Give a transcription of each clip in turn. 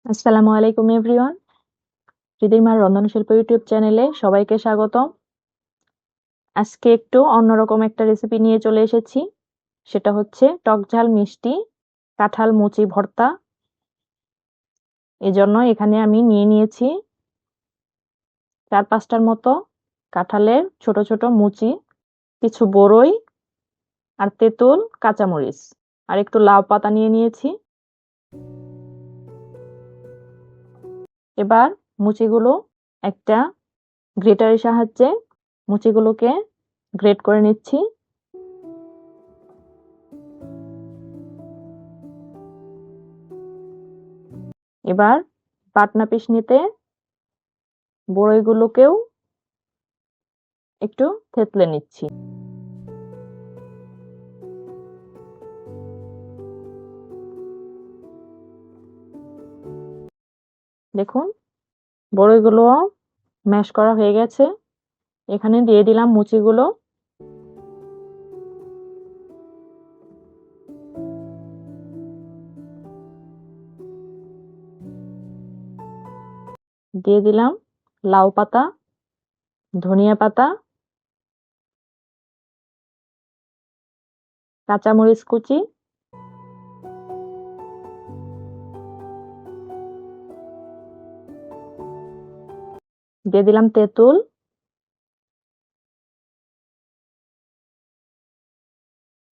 আসসালামু আলাইকুম everyone. রিদিমার রন্ধনশিল্প YouTube চ্যানেলে সবাইকে স্বাগতম। আজকে একটু অন্যরকম একটা রেসিপি নিয়ে চলে এসেছি। সেটা হচ্ছে টকঝাল মিষ্টি কাঁঠাল মুচি ভর্তা। এজন্য এখানে আমি নিয়ে নিয়েছি 4-5টার মতো কাঁঠালের ছোট ছোট মুচি, কিছু বড়ই আর তেঁতুল, কাঁচামরিচ আর একটু লাউ পাতা নিয়ে নিয়েছি। এবার মুচিগুলো একটা গ্রেটারের সাহায্যে মুচিগুলোকে গ্রেট করে নিচ্ছি। এবার পাটনা পিষনিতে বড়ইগুলোকেও একটু থেতলে নিচ্ছি। দেখুন বড়ইগুলো ম্যাশ করা হয়ে গেছে। এখানে দিয়ে দিলাম মুচিগুলো। দিয়ে দিলাম লাউ পাতা, ধনিয়া পাতা, কাঁচামরিচ কুচি, দিয়ে দিলাম তেঁতুল,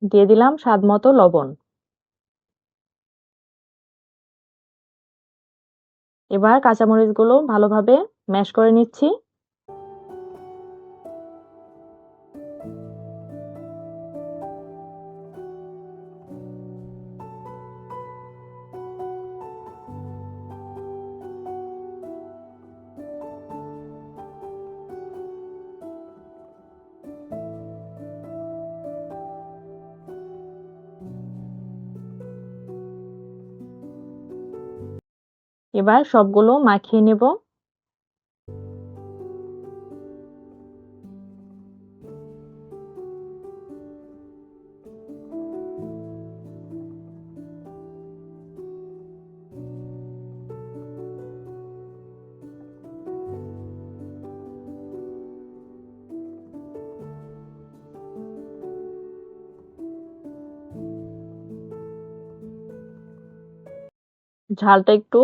দিয়ে দিলাম স্বাদ মতো লবণ। এবার কাঁচামরিচগুলো ভালোভাবে ম্যাশ করে নিচ্ছি। এবার সবগুলো মাখিয়ে নেব। ঝালটা একটু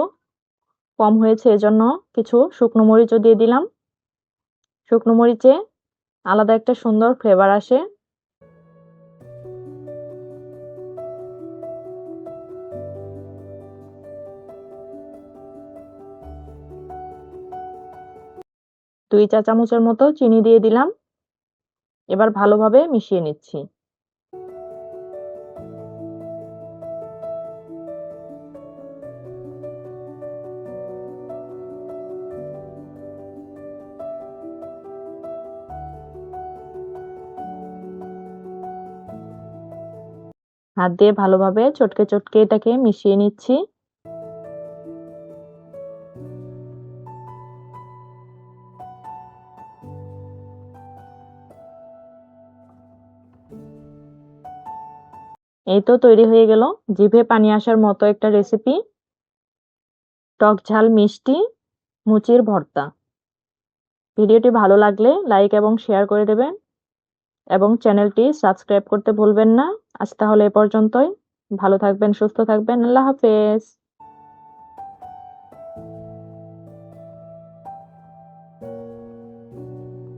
কম হয়েছে, এজন্য কিছু শুকনো মরিচও দিয়ে দিলাম। শুকনো মরিচে আলাদা একটা সুন্দর ফ্লেভার আসে। দুই চা চামচের মতো চিনি দিয়ে দিলাম। এবার ভালোভাবে মিশিয়ে নিচ্ছি। হাত দিয়ে ভালোভাবে চটকে চটকে এটাকে মিশিয়ে নিচ্ছি। এই তো তৈরি হয়ে গেল জিভে পানি আসার মতো একটা রেসিপি, টক ঝাল মিষ্টি মুচির ভর্তা। ভিডিওটি ভালো লাগলে লাইক এবং শেয়ার করে দেবেন এবং চ্যানেলটি সাবস্ক্রাইব করতে ভুলবেন না। আজ তাহলে এ পর্যন্তই। ভালো থাকবেন, সুস্থ থাকবেন। আল্লাহ হাফেজ।